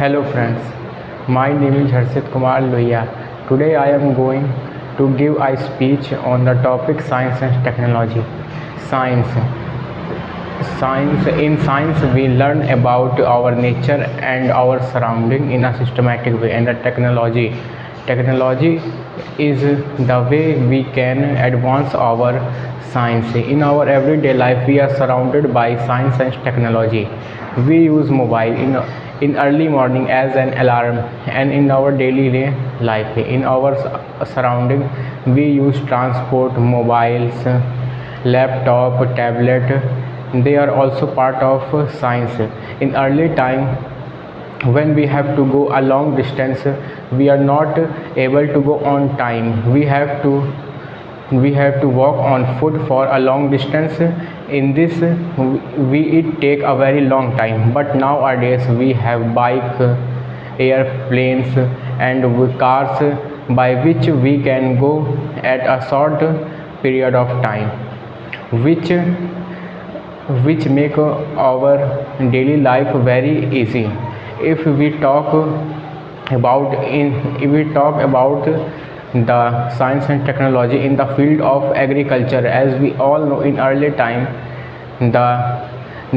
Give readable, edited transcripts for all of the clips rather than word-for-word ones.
Hello friends, my name is Harshit Kumar Lohia. Today I am going to give a speech on the topic science and technology. Science. In science we learn about our nature and our surrounding in a systematic way, and the technology is the way we can advance our science. In our everyday life we are surrounded by science and technology. We use mobile in early morning as an alarm, and in our daily life in our surrounding we use transport, mobiles, laptop, tablet. They are also part of science. In early time, when we have to go a long distance, we are not able to go on time. We have to walk on foot for a long distance. In this we it take a very long time, but nowadays we have bike, airplanes, and cars, by which we can go at a short period of time, which make our daily life very easy. If we talk about the science and technology in the field of agriculture, as we all know, in early time the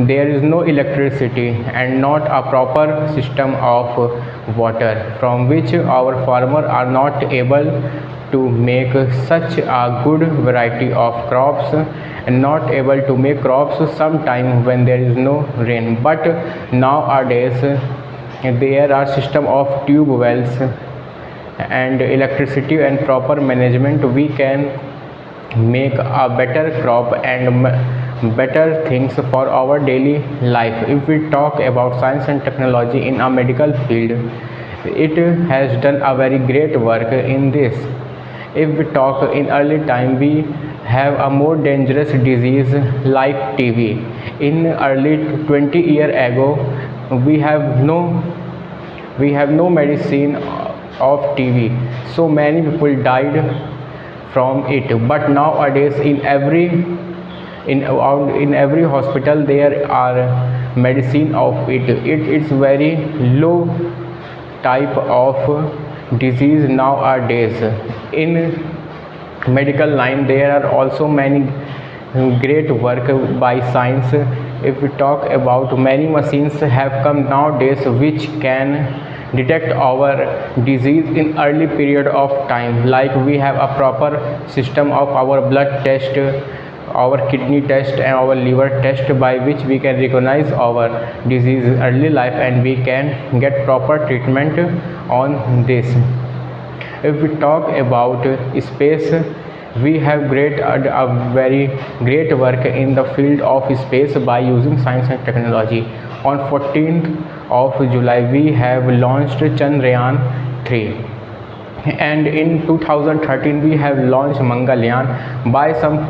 there is no electricity and not a proper system of water, from which our farmers are not able to make such a good variety of crops, and not able to make crops sometime when there is no rain. But nowadays there are system of tube wells and electricity and proper management. We can make a better crop and better things for our daily life. If we talk about science and technology in a medical field, it has done a very great work in this. If we talk in early time, we have a more dangerous disease like TB. In early 20 year ago, we have no medicine of TB, so many people died from it. But nowadays in every hospital there are medicine of it. It's very low type of disease nowadays. In medical line there are also many great work by science. If we talk about, many machines have come nowadays which can detect our disease in early period of time, like we have a proper system of our blood test, our kidney test, and our liver test, by which we can recognize our disease early life and we can get proper treatment on this. If we talk about space, we have a very great work in the field of space by using science and technology. On 14th of July we have launched Chandrayaan 3, and in 2013 we have launched Mangalyaan. By some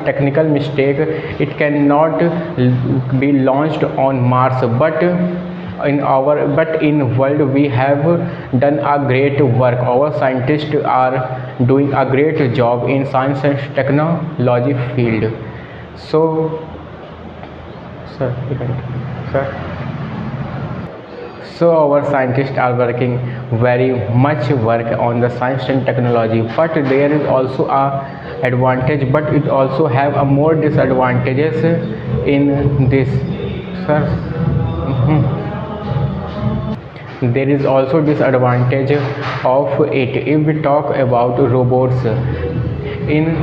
technical mistake it cannot be launched on Mars, but in world we have done a great work. Our scientists are doing a great job in science and technology field. So sir, sir. So our scientists are working very much work on the science and technology, but there is also a advantage, but it also have a more disadvantages in this, sir. There is also disadvantage of it. If we talk about robots, in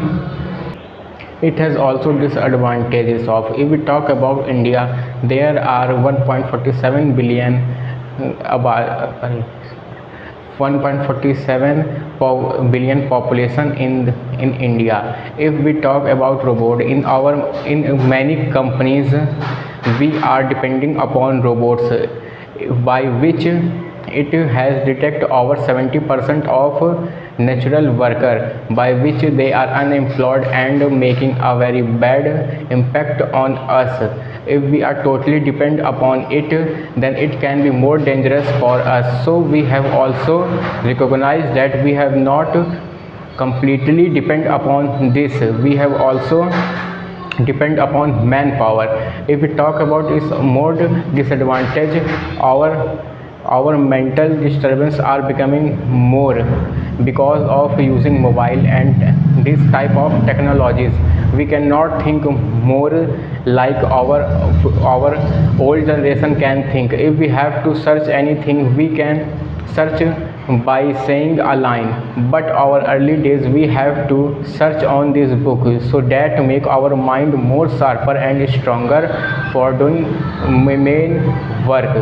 it has also disadvantages of. If we talk about India, there are 1.47 billion about 1.47 billion population in India. If we talk about robot, in many companies we are depending upon robots, by which it has detect over 70% of natural worker, by which they are unemployed and making a very bad impact on us. If we are totally depend upon it, then it can be more dangerous for us. So we have also recognized that we have not completely depend upon this. We have also depend upon manpower. If we talk about its more disadvantage, our mental disturbance are becoming more because of using mobile and this type of technologies. We cannot think more like our old generation can think. If we have to search anything, we can search by saying a line, but our early days we have to search on this book, so that make our mind more sharper and stronger for doing main work.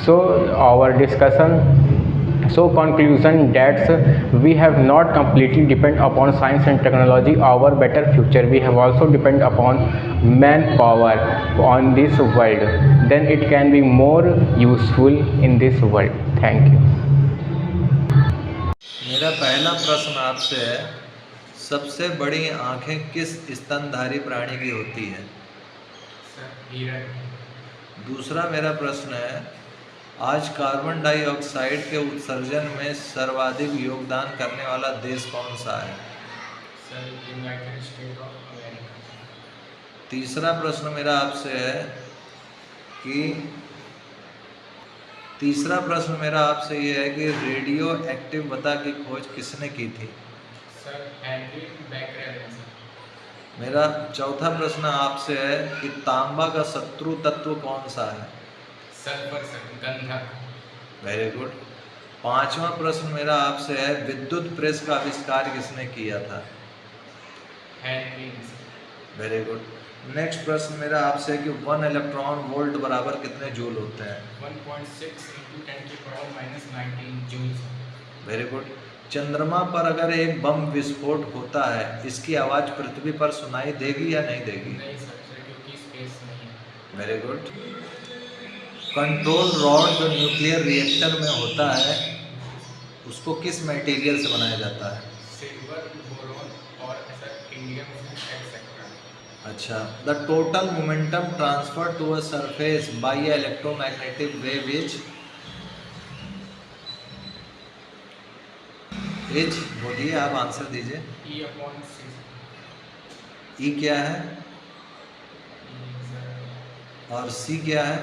So our discussion, so conclusion, that we have not completely depend upon science and technology our better future. We have also depend upon manpower on this world, then it can be more useful in this world. Thank you. मेरा पहला प्रश्न आपसे है, सबसे बड़ी आंखें किस स्तनधारी प्राणी की होती है? दूसरा मेरा प्रश्न है, आज कार्बन डाइऑक्साइड के उत्सर्जन में सर्वाधिक योगदान करने वाला देश कौन सा है? United state of America. तीसरा प्रश्न मेरा आपसे है कि तीसरा प्रश्न मेरा आपसे ये है कि रेडियो एक्टिव वता की खोज किसने की थी? Sir Henry Becquerel. मेरा चौथा प्रश्न आपसे है कि तांबा का शत्रु तत्व कौन सा है? सल्फर सर, गंधक। Very good. पांचवा प्रश्न मेरा आपसे है, विद्युत प्रेस का आविष्कार किसने किया था? हेनरी। Very good. नेक्स्ट प्रश्न मेरा आपसे है कि 1 इलेक्ट्रॉन वोल्ट बराबर कितने जूल होते हैं? 1.6 × 10⁻⁻19 जूल। Very good. चंद्रमा पर अगर एक बम विस्फोट होता है, इसकी आवाज़ पृथ्वी पर सुनाई देगी या नहीं देगी? नहीं सर, क्योंकि स्पेस नहीं है। Very good. कंट्रोल रॉड जो न्यूक्लियर रिएक्टर में होता है, उसको किस मटेरियल से बनाया जाता है? सिल्वर, बोरोन और इंडियम एक्सेट्रा। अच्छा। The total momentum transfer to a surface by electromagnetic wave is बोलिए, आप आंसर दीजिए। E/c। ई क्या है और सी क्या है?